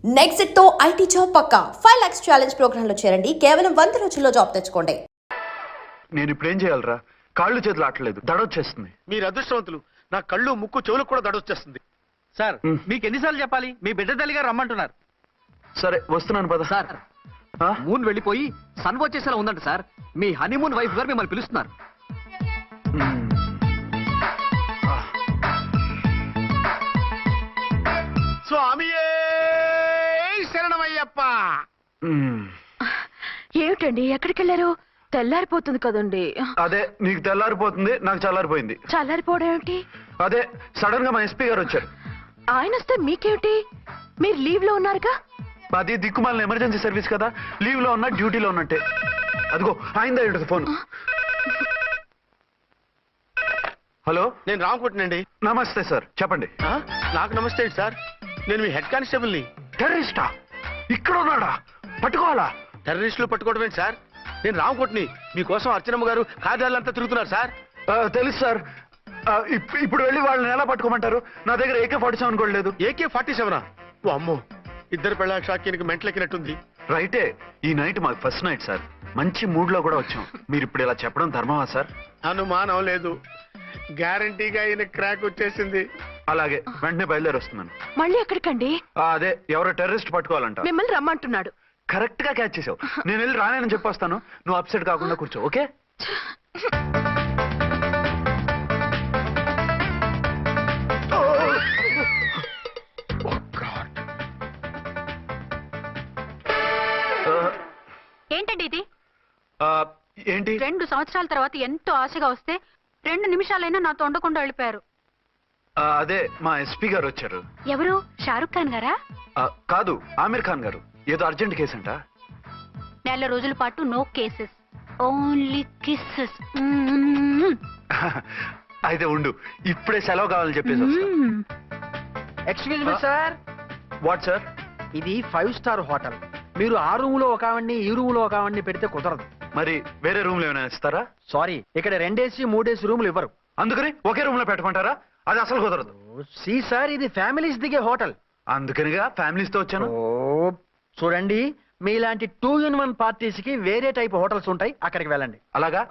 Next తో IT job పక్కా 5 lakhs challenge program లో చేరండి. కేవలం 100 రోజుల్లో జాబ్ తెచ్చుకోండి. నేను ఇప్పుడు ఏం చేయాలరా? కాళ్ళు చేతులు ఆటలేదు, దడొచ్చేస్తుంది. మీరు అదృష్టవంతులు. నా కళ్ళు ముక్కు చెవులకు కూడా దడొచ్చేస్తుంది. సార్ మీకు ఎన్నిసార్లు చెప్పాలి? మీ బిడ్డ తల్లిగా రమ్మంటున్నారు. సరే వస్తున్నాను పద. సార్ మూన్ వెళ్ళిపోయి సన్ వచ్చేసేలా ఉందంట సార్. మీ హనీమూన్ వైఫ్ గారు మిమ్మల్ని పిలుస్తున్నారు. స్వామియే శరణమయ్యప్ప. ఏమిటండి ఎక్కడికి వెళ్ళారు? తెల్లారిపోతుంది కదండి. అదే నీకు తెల్లారిపోతుంది, నాకు చల్లారిపోయింది. చల్లారిపోవడం ఏమిటి? అదే సడన్ గా మా ఎస్పీ గారు వచ్చారు. ఆయన వస్తే మీకేమిటి? మీరు లీవ్ లో ఉన్నారుగా. అది దిక్కుమాలిన ఎమర్జెన్సీ సర్వీస్ కదా, లీవ్ లో ఉన్నా డ్యూటీలో ఉన్నట్టే. అదిగో ఆయన ఫోన్. హలో, నేను రామకుంటునండి. నమస్తే సార్, చెప్పండి. నాకు నమస్తే సార్. నేను మీ హెడ్ కానిస్టేబుల్ ని. టెర్రరిస్టా? ఇక్కడ ఉన్నాడా? పట్టుకోవాలా? టెర్రరిస్టులు పట్టుకోవడమే సార్. నేను రామకుంటుని. మీకోసం అర్చనమ్మ గారు కార్యాలంతా తిరుగుతున్నారు సార్. తెలుసు సార్. ఇప్పుడు వెళ్ళి వాళ్ళని ఎలా పట్టుకోమంటారు? నా దగ్గర AK-47 కూడా లేదు. AK-47? ఓ అమ్మో, ఇద్దరు పెళ్ళ షాకీనికి మెంట్లెక్కినట్టుంది. రైటే, ఈ నైట్ మాకు ఫస్ట్ నైట్ సార్. మంచి మూడ్ లో కూడా వచ్చాం. మీరు ఇప్పుడు ఇలా చెప్పడం ధర్మమా సార్? అనుమానం లేదు, గ్యారంటీగా ఈయన క్రాక్ వచ్చేసింది. అలాగే, వెంటనే బయలుదేరి వస్తున్నాను. మళ్ళీ ఎక్కడికండి? అదే ఎవరో టెర్రరిస్ట్ పట్టుకోవాలంట. మిమ్మల్ని రమ్మంటున్నాడు. కరెక్ట్ గా క్యాచ్ చేసావు. నేను వెళ్ళి రానేనని చెప్పొస్తాను, నువ్వు అప్సెట్ కాకుండా కూర్చో. ఓకే? ఏంటండి ఇది? ఏంటి? 2 సంవత్సరాల తర్వాత ఎంతో ఆశగా వస్తే 2 నిమిషాలైనా నాతో ఉండకుండా వెళ్ళిపోయారు. అదే మా ఎస్పీ గారు వచ్చారు. ఎవరు? షారుఖ్ ఖాన్ గారా? కాదు, ఆమీర్ ఖాన్ గారు. ఏదో అర్జెంట్ కేసు అంట. 4 రోజుల పాటు నో కేసెస్, ఓన్లీ కిస్సెస్. అయితే ఉండు, ఇప్పుడే సెలవు కావాలని చెప్పేసి. Excuse me sir. What sir? ఇది 5 స్టార్ హోటల్. మీరు ఆ రూమ్ లో ఒక ఆవిడ్ని, ఈ రూమ్ లో ఒక ఆవిడ్ని పెడితే కుదరదు. మరి వేరే రూమ్ లో ఏమైనా ఇస్తారా? సారీ, ఇక్కడ 2 AC 3 AC రూములు ఇవ్వరు. అందుకని ఒకే రూమ్ లో పెట్టమంటారా? అది అసలు కుదరదు. సి సార్, ఇది ఫ్యామిలీస్ దిగే హోటల్. అందుకనిగా ఫ్యామిలీస్ తో వచ్చాను. చూడండి, మీలాంటి 2 in 1 పార్టీస్ కి వేరే టైప్ హోటల్స్ ఉంటాయి, అక్కడికి వెళ్ళండి. అలాగా?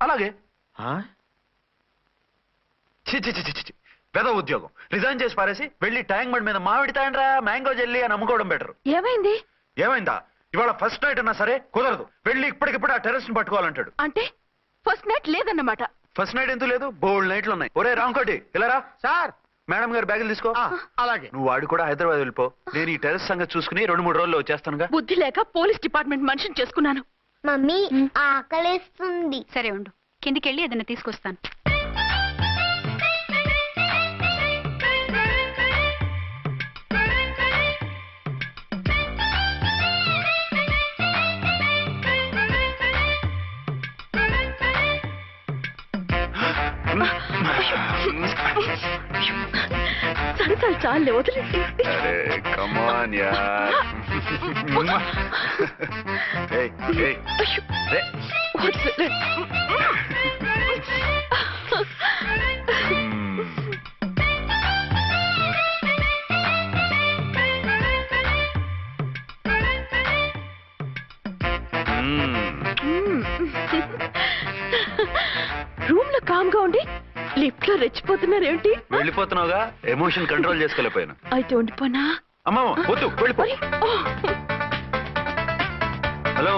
అలాగే. ఆ? చి చి చి చి చి. పెద్ద ఉద్యోగం రిజైన్ చేసి పారేసి వెళ్ళి ట్యాంక్ బండ్ మీద మామిడి తాండ్రా మ్యాంగో జెల్లీ అని అమ్ముకోవడం బెటర్. ఏమైంది? ఏమైందా? ఇవాళ ఫస్ట్ నైట్ అన్నా సరే కుదరదు. వెళ్ళి ఇప్పటికిప్పుడు ఆ టెర్రస్ ని పట్టుకోవాలంటాడు. అంటే ఫస్ట్ నైట్ లేదన్నమాట. ఫస్ట్ నైట్ ఎందుకు లేదు? బోల్డ్ నైట్లు ఉన్నాయి. ఒరే రాంకోటి, ఇలారా. సార్, మేడం గారు బ్యాగులు తీసుకో. అలాగే. నువ్వు వాడు కూడా హైదరాబాద్ వెళ్ళిపో. నేను ఈ టెర్రస్ సంగతి చూసుకుని 2-3 రోజుల్లో వచ్చేస్తానుగా. బుద్ధి లేక పోలీస్ డిపార్ట్మెంట్ మనిషిని చేసుకున్నాను. మమ్మీ ఆకలేస్తుంది. సరే ఉండు, కిందికి వెళ్ళి ఏదైనా తీసుకొస్తాను. సరసాలు చాలే, వదిలేసి. Come on, yaar. Hey, hey. Hey. Room లో కామ్ గా ఉండి లిఫ్ట్ లో రెచ్చిపోతున్నారు ఏమిటి? వెళ్ళిపోతున్నావుగా, ఎమోషన్ కంట్రోల్ చేసుకోలేకపోయాను. అయితే ఉండిపోనా? అమ్మమ్మ వద్దు, వెళ్ళిపో. Hello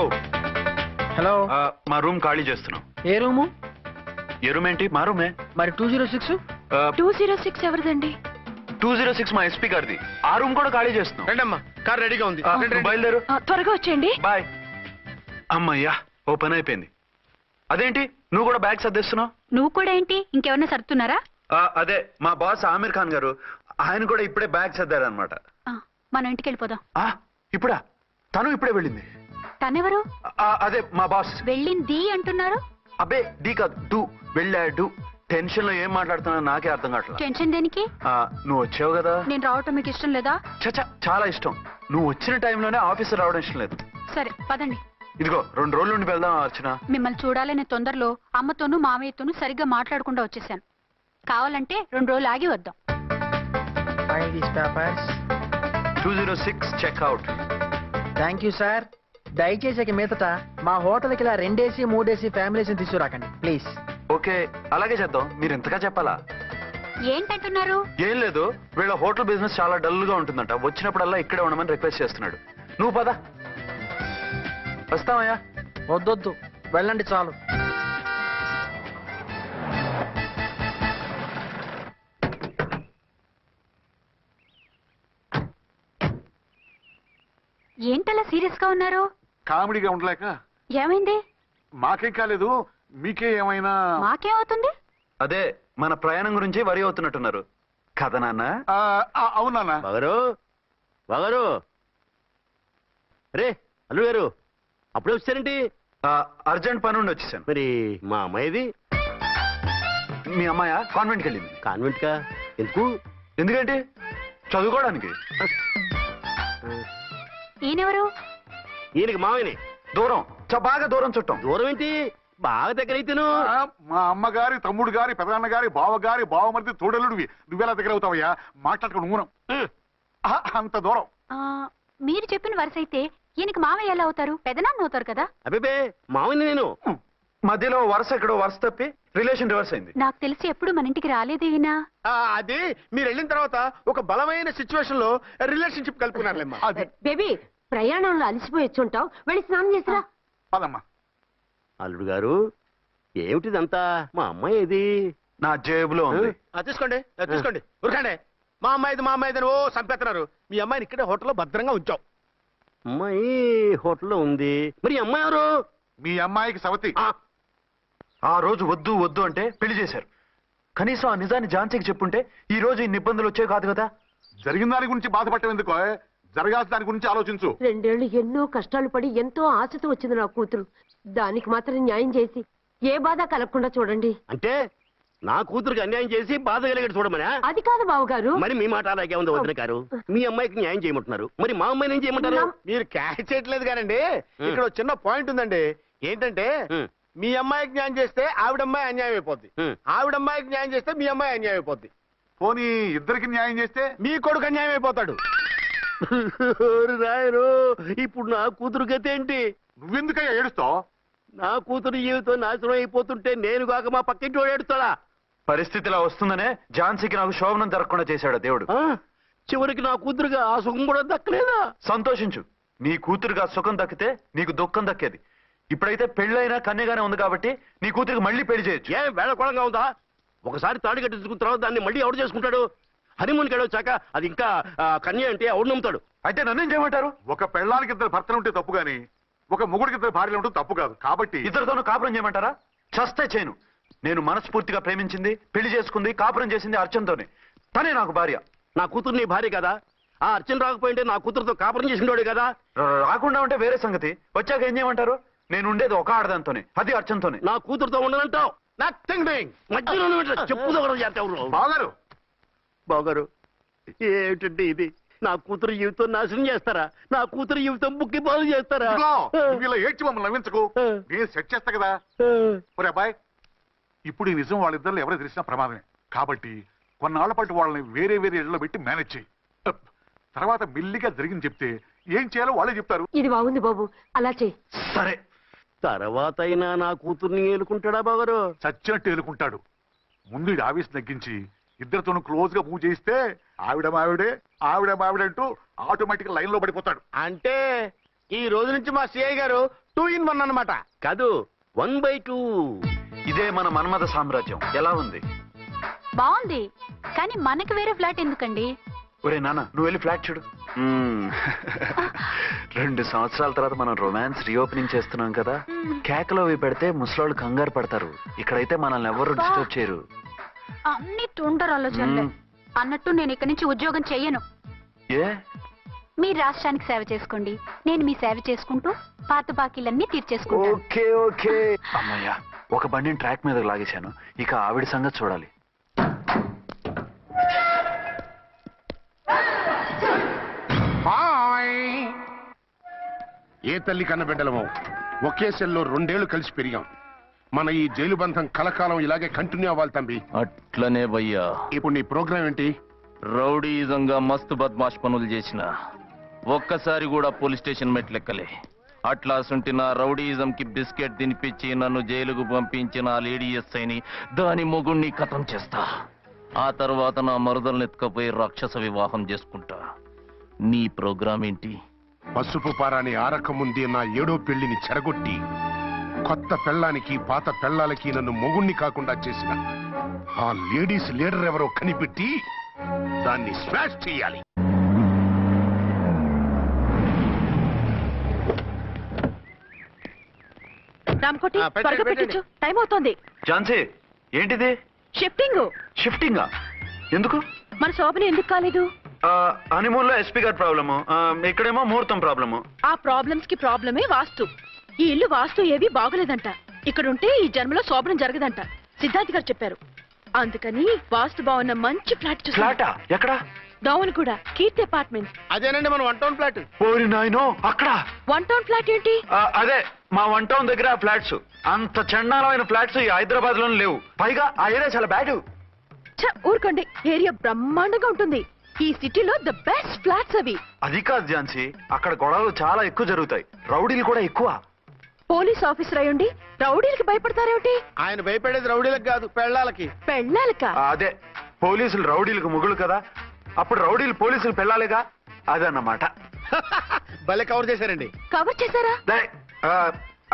hello. మా రూమ్ ఖాళీ చేస్తున్నాం. ఏ రూము? ఏ రూమ్ ఏంటి? మా రూమే. మరి 206? 206 ఎవరిదండి? 206 మా ఎస్పీ గారిది. ఆ రూమ్ కూడా ఖాళీ చేస్తున్నాం. రండమ్మా, కార్ రెడీగా ఉంది. బయలుదేరు. త్వరగా వచ్చేయండి. బాయ్. అమ్మయ్యా, ఓ పని అయిపోయింది. అదేంటి నువ్వు కూడా బ్యాగ్ సర్దేస్తున్నావు? నువ్వు కూడా ఏంటి, ఇంకెవరన్నా సర్దుతున్నారా? అదే మా బాస్ ఆమీర్ ఖాన్ గారు, ఆయన కూడా ఇప్పుడే బ్యాగ్ సర్దారనమాట. మనం ఇంటికి వెళ్ళిపోదాం. ఇప్పుడా? తను ఇప్పుడే వెళ్ళింది. తనెవరు? అదే మా బాస్. వెళ్ళింది అంటున్నారు. అబ్బే డీ కాదు, డూ. వెళ్ళాడు. టెన్షన్ లో ఏం మాట్లాడుతున్నా నాకే అర్థం కావట్లేదు. టెన్షన్ దేనికి? నువ్వు వచ్చావు కదా. నేను రావటం మీకు ఇష్టం లేదా? చచ్చా, చాలా ఇష్టం. నువ్వు వచ్చిన టైంలోనే ఆఫీసర్ రావడం ఇష్టం లేదు. సరే పదండి. ఇదిగో 2 రోజుల నుండి వెళ్దాం అర్చన. మిమ్మల్ని చూడాలనే తొందరలో అమ్మతోనూ మామయ్యతోనూ సరిగ్గా మాట్లాడకుండా వచ్చేసాను. కావాలంటే 2 రోజులు ఆగి వద్దాం. 206 చెక్అవుట్. Thank you sir. దయచేసి ఇక మీదట మా హోటల్కి ఇలా 2 AC 3 AC ఫ్యామిలీస్ని తీసుకురాకండి ప్లీజ్. ఓకే, అలాగే చేద్దాం. మీరు ఎంతగా చెప్పాలా? ఏంటంటున్నారు? ఏం లేదు, వీళ్ళ హోటల్ బిజినెస్ చాలా డల్ గా ఉంటుందంట. వచ్చినప్పుడల్లా ఇక్కడే ఉండమని రిక్వెస్ట్ చేస్తున్నాడు. నువ్వు పద. వస్తావయ్యా? వద్దొద్దు, వెళ్ళండి చాలు. ఏంటలా సీరియస్ గా ఉన్నారు? కామెడీగా ఉండలేక. ఏమైంది? మాకేం కాలేదు, మీకే ఏమైనా? మాకేమవుతుంది? అదే మన ప్రయాణం గురించి వరి అవుతున్నట్టున్నారు కదా నాన్న? అవునా? బాగారు బాగారు రే అల్లుడు గారు, అప్పుడే వచ్చారేంటి? అర్జెంట్ పని ఉండి వచ్చేసాను. మరి మా అమ్మాయిది? మీ అమ్మాయ కాన్వెంట్కి వెళ్ళింది. కాన్వెంట్ కా? ఎందుకు? ఎందుకంటే చదువుకోవడానికి. ఈయనెవరు? ఈయనకి మామయ్యని. దూరం, బాగా దూరం చుట్టాం. దూరం ఏంటి, బాగా దగ్గర అయితేను. మా అమ్మగారి, తమ్ముడు గారి, పెదనాన్న గారి, బావగారి, బావమరిది, తోడలుడివి. నువ్వెలా దగ్గర అవుతావయ్యా? మాట్లాడుకుని ఊనం. అంత దూరం. మీరు చెప్పిన వరుస అయితే ఈయనకి మామయ్య ఎలా అవుతారు? పెదనాన్న అవుతారు కదా. అబ్బే మామయ్యని నేను. మధ్యలో వరుస ఎక్కడో వరుస తప్పి రిలేషన్ రివర్స్ అయింది. నాకు తెలిసి ఎప్పుడు మన ఇంటికి రాలేదు ఈయన. అది మీరు వెళ్ళిన తర్వాత ఒక బలమైన సిచ్యువేషన్ లో రిలేషన్షిప్ కలుపుకున్నారులేమ్మా. అది బేబీ, ప్రయాణంలో అలసిపోయి వచ్చుంటావు, వెళ్ళి స్నానం చేసిరా. పదమ్మా. అల్లుడు గారు, ఏమిటిదంతా? మా అమ్మాయి ఏది? నా జేబులో ఉంది. తీసుకోండి తీసుకోండి, ఉరకండి. మా అమ్మాయిది ఓ చంపేస్తున్నారు. మీ అమ్మాయిని ఇక్కడే హోటల్లో భద్రంగా ఉంచాం. అమ్మాయి హోటల్లో ఉంది. మరి ఈ అమ్మాయి ఎవరు? మీ అమ్మాయికి సవతి. ఆ రోజు వద్దు వద్దు అంటే పెళ్లి చేశారు. కనీసం ఆ నిజాన్ని ఝాన్సీకి చెప్పుంటే ఈ రోజు ఇన్ని ఇబ్బందులు వచ్చే కాదు కదా. జరిగిన దాని గురించి బాధపడటం ఎందుకు? జరగాల్సిన దాని గురించి ఆలోచించు. 2 ఏళ్లు ఎన్నో కష్టాలు పడి ఎంతో ఆశతో వచ్చింది నా కూతురు. దానికి మాత్రం న్యాయం చేసి ఏ బాధ కలగకుండా చూడండి. అంటే నా కూతురికి అన్యాయం చేసి బాధ కలిగేది చూడమనా? అది కాదు బావగారు. మరి మీ మాట అలాగే ఉంది వదిన గారు. మీ అమ్మాయికి న్యాయం చేయమంటున్నారు, మరి మా అమ్మాయిని ఏం చేయమంటారు? మీరు క్యాచ్ చేయట్లేదు కానండి. ఇక్కడ ఒక చిన్న పాయింట్ ఉందండి. ఏంటంటే మీ అమ్మాయికి న్యాయం చేస్తే ఆవిడమ్మాయి అన్యాయం అయిపోద్ది, ఆవిడమ్మాయికి న్యాయం చేస్తే మీ అమ్మాయి అన్యాయం అయిపోద్ది. పోనీ ఇద్దరికి న్యాయం చేస్తే మీ కొడుకు అన్యాయం అయిపోతాడు. రాయరు, ఇప్పుడు నా కూతురు గతి ఏంటి? నువ్వెందుకయ్యా ఏడుస్తావు? నా కూతురు జీవితం నాశనం అయిపోతుంటే నేను కాక మా పక్కింటి వాడు ఏడుస్తాడా? పరిస్థితిలా వస్తుందనే ఝాన్సీకి నాకు శోభనం జరగకుండా చేశాడు దేవుడు. చివరికి నా కూతురుగా ఆ సుఖం కూడా దక్కలేదా? సంతోషించు, నీ కూతురుగా సుఖం దక్కితే నీకు దుఃఖం దక్కేది. ఇప్పుడైతే పెళ్ళైనా కన్యగానే ఉంది కాబట్టి నీ కూతురికి మళ్ళీ పెళ్లి చేయొచ్చు. ఏం వేళకోళంగా ఉందా? ఒకసారి తాడి కట్టించుకున్న తర్వాత దాన్ని మళ్ళీ ఎవడు చేసుకుంటాడు? హనీమూన్కి వెళ్ళొచ్చాక అది ఇంకా కన్య అంటే ఎవడు నమ్ముతాడు? అయితే నన్నేం చేయమంటారు? ఒక పెళ్ళానికి 2 భర్తలు ఉంటే తప్పు గాని ఒక మొగుడికి 2 భార్యలు ఉంటే తప్పు కాదు. కాబట్టి ఇద్దరితోనూ కాపురం చేయమంటారా? చస్తే చేయను. నేను మనస్ఫూర్తిగా ప్రేమించింది, పెళ్లి చేసుకుంది, కాపురం చేసింది అర్చనతోనే. తనే నాకు భార్య. నా కూతురు నీ భార్య కదా? ఆ అర్చన రాకపోయింటే నా కూతురుతో కాపురం చేసినోడే కదా? రాకుండా ఉంటే వేరే సంగతి. వచ్చాక ఏం చేయమంటారు? నేను ఉండేది ఒక ఆడదాంతోనే, అది అర్చనతోనే. నా కూతురుతో ఉండనంటావు? Nothing doing. మధ్యలో చెప్పుదో బాగారు బాగారు, ఏమిటండి ఇది? నా కూతురు జీవితం నాశనం చేస్తారా? నా కూతురు జీవితం బుక్కి పాలు చేస్తారా? నువ్వు ఇలా ఏడ్చి మమ్మల్ని నవ్వించకు. నేను సెట్ చేస్తా కదా. ఒరే అబ్బాయి, ఇప్పుడు ఈ నిజం వాళ్ళిద్దరు ఎవరో తెలిసినా ప్రమాదమే. కాబట్టి కొన్నాళ్ల పాటు వాళ్ళని వేరే వేరే ఇళ్లలో పెట్టి మేనేజ్ చేయి. తర్వాత మెల్లిగా జరిగింది చెప్తే ఏం చేయాలో వాళ్ళే చెప్తారు. ఇది బాగుంది బాబు, అలా చెయ్యి. సరే, తర్వాత అయినా నా కూతుర్ని ఏలుకుంటాడా బాగారు? చచ్చినట్టు ఎలుకుంటాడు. ముందు ఈ ఆవేశం తగ్గించి ఇద్దరితోనూ క్లోజ్ గా మూవ్ చేయిస్తే ఆవిడ మావిడే అంటూ ఆటోమేటిక్ లైన్ లో పడిపోతాడు. అంటే ఈ రోజు నుంచి మా సిఐ గారు 2 in 1 అన్నమాట. కాదు, 1/2. ఇదే మన మన్మథ సామ్రాజ్యం. ఎలా ఉంది? బాగుంది, కానీ మనకి వేరే ఫ్లాట్ ఎందుకండి? ఒరే నాన్న, నువ్వు వెళ్ళి ఫ్లాట్ చూడు. 2 సంవత్సరాల తర్వాత మనం రొమాన్స్ రీఓపెనింగ్ చేస్తున్నాం కదా. కేకలో అవి పెడితే ముసలోళ్ళు కంగారు పడతారు. ఇక్కడైతే మనల్ని ఎవరు డిస్టర్బ్ చేయరు. అన్ని తొందర ఆలోచనలే. అన్నట్టు నేను ఇక్కడి నుంచి ఉద్యోగం చెయ్యను. ఏ? మీరు రాష్ట్రానికి సేవ చేసుకోండి, నేను మీ సేవ చేసుకుంటూ పాత బాకీలన్నీ తీర్చేసుకుంటాను. Okay okay. అమ్మయ్యా, ఒక బండిని ట్రాక్ మీద లాగేశాను. ఇక ఆవిడ సంగతి చూడాలి. ఏ తల్లి కన్న బిడ్డలమో ఒకే సెల్లో 2 ఏళ్లు కలిసి పెరిగాం. మన ఈ జైలు బంధం కలకాలం ఇలాగే కంటిన్యూ అవ్వాలి తంబి. అట్లనే భయ్యా. ఇప్పుడు నీ ప్రోగ్రామ్ ఏంటి? రౌడీజంగా మస్తు బద్మాష్ పనులు చేసిన ఒక్కసారి కూడా పోలీస్ స్టేషన్ మెట్లెక్కలే. అట్లా సుంటి నా రౌడీజం కి బిస్కెట్ తినిపించి నన్ను జైలుకు పంపించిన ఆ లేడీ ఎస్ఐని దాని మొగుణ్ణి ఖతం చేస్తా. ఆ తర్వాత నా మరుదల్ని ఎత్తుకపోయి రాక్షస వివాహం చేసుకుంటా. నీ ప్రోగ్రామ్ ఏంటి? పసుపు పారాని ఆరక ముందే నా 7వ పెళ్లిని చెడగొట్టి కొత్త పెళ్ళానికి పాత పెళ్ళాలకి నన్ను మొగుణ్ణి కాకుండా చేసిన ఆ లేడీస్ లీడర్ ఎవరో కనిపెట్టి దాన్ని స్మాష్ చేయాలి. రామకోటి పెట్టండి, త్వరగా పెట్టండి. పెట్టించు, టైం అవుతోంది. ఝాన్సీ ఏంటిది? షిఫ్టింగ్. షిఫ్టింగా? ఎందుకు? మన శోభని ఎందుకు కాలేదు? హనీమూన్ లో ఎస్పీ గారి ప్రాబ్లము, ఇక్కడేమో ముహూర్తం ప్రాబ్లము. ఆ ప్రాబ్లమ్స్ కి ప్రాబ్లమే వాస్తు. ఈ ఇల్లు వాస్తు ఏవి బాగోలేదంట. ఇక్కడుంటే ఈ జన్మలో శోభనం జరగదంట సిద్ధార్థ్ గారు చెప్పారు. అందుకని వాస్తు బాగున్న మంచి ఫ్లాట్ చూసాం. ఫ్లాటా? ఎక్కడ? డౌన్ కూడా కీర్తి అపార్ట్మెంట్. అదేనండి మన 1 టౌన్ ఫ్లాట్. ఓరి నాయనో, అక్కడ 1 టౌన్ ఫ్లాట్ ఏంటి? అదే మా 1 టౌన్ దగ్గర ఫ్లాట్స్. అంత చండాలమైన ఫ్లాట్స్ ఈ హైదరాబాద్ లోనే లేవు. పైగా ఆ ఏరియా చాలా బ్యాడ్. ఊరుకోండి, ఏరియా బ్రహ్మాండంగా ఉంటుంది. ఈ సిటీలో ద బెస్ట్ ఫ్లాట్స్ అవి. అది కాదు ఝాన్సీ, అక్కడ గొడవలు చాలా ఎక్కువ జరుగుతాయి, రౌడీలు కూడా ఎక్కువ. పోలీస్ ఆఫీసర్ అయ్యుండి రౌడీలకి భయపడతారేమిటి? ఆయన భయపడేది రౌడీలకు కాదు, పెళ్ళాలకి. పెళ్ళాలక? అదే, పోలీసులు రౌడీలకు మొగులు కదా, అప్పుడు రౌడీలు పోలీసులు పెళ్ళాలిగా, అదన్నమాట. భలే కవర్ చేశారండి. కవర్ చేశారా?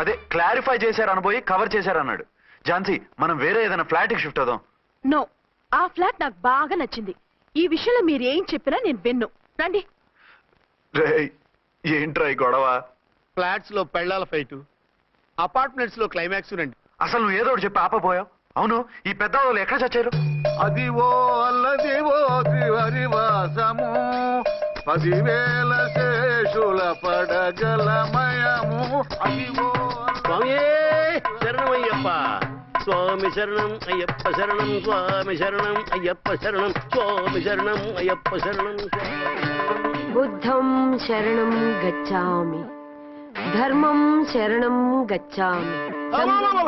అదే క్లారిఫై చేశారు అనబోయి కవర్ చేశారన్నాడు. ఝాన్సీ, మనం వేరే ఏదైనా ఫ్లాట్ కి షిఫ్ట్ అవుదాం. నో, ఆ ఫ్లాట్ నాకు బాగా నచ్చింది. ఈ విషయంలో మీరు ఏం చెప్పినా నేను విన్ను. రండి. రేయ్, ఏంట్రా ఈ గొడవ? ఫ్లాట్స్ లో పెళ్ళాల ఫైట్, అపార్ట్మెంట్స్ లో క్లైమాక్స్ రండి. అసలు నువ్వు ఏదో ఒకటి చెప్పి ఆపపోయావు. అవును, ఈ పెద్ద వాళ్ళు ఎక్కడ చచ్చారు? అదివో అల్లదివో త్రివరివాసము 10,000 శేషుల పడగలమయము. అదివో స్వామి శరణమయ్యప్ప, స్వామి శరణం అయ్యప్ప శరణం, స్వామి శరణం అయ్యప్ప శరణం, స్వామి శరణం అయ్యప్ప శరణం. బుద్ధం శరణం గచ్చామి, ధర్మం శరణం గచ్చామి.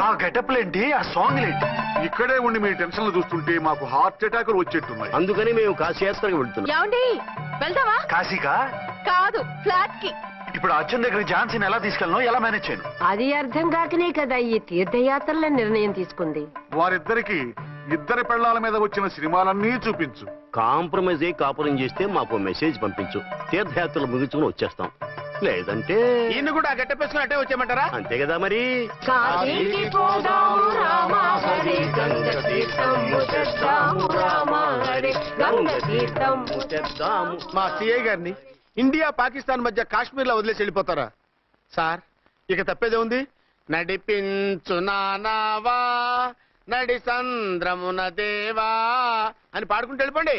ఆ గెటప్లేంటి, ఆ సాంగ్ ఏంటి? ఇక్కడే ఉండి మీ టెన్షన్లు చూస్తుంటే మాకు హార్ట్ అటాకులు వచ్చేట్టున్నాయి. అందుకని మేము కాశీయాత్రకు వెళ్తున్నాం. ఏమండి, వెళ్దామా? కాశీకా? కాదు, ఫ్లాట్ కి. ఇప్పుడు అర్జున్ దగ్గర ఝాన్సీని ఎలా తీసుకెళ్ళను, ఎలా మేనేజ్ చేయను? అది అర్థం కాకనే కదా ఈ తీర్థయాత్రల నిర్ణయం తీసుకుంది. వారిద్దరికి ఇద్దరి పెళ్ళాల మీద వచ్చిన సినిమాలన్నీ చూపించు. కాంప్రమైజ్ అయ్యి కాపురం చేస్తే మాకు మెసేజ్ పంపించు, తీర్థయాత్రలు ముగించుకుని వచ్చేస్తాం. లేదంటే ఈయన కూడా గట్టెప్పేసుకుని అట్టే వచ్చేయమంటారా? అంతే కదా మరి. కాశీకి పోదాము రామ హరి, గంగ తీర్థము తెద్దాము రామ హరి, గంగ తీర్థము. చేద్దాము. మా సిఐ గారిని ఇండియా పాకిస్తాన్ మధ్య కాశ్మీర్ లో వదిలేసి వెళ్ళిపోతారా సార్? ఇక తప్పేదే ఉంది. నడిపించు నానావా నడి సంద్రమున దేవా అని పాడుకుంటూ వెళ్ళిపోండి.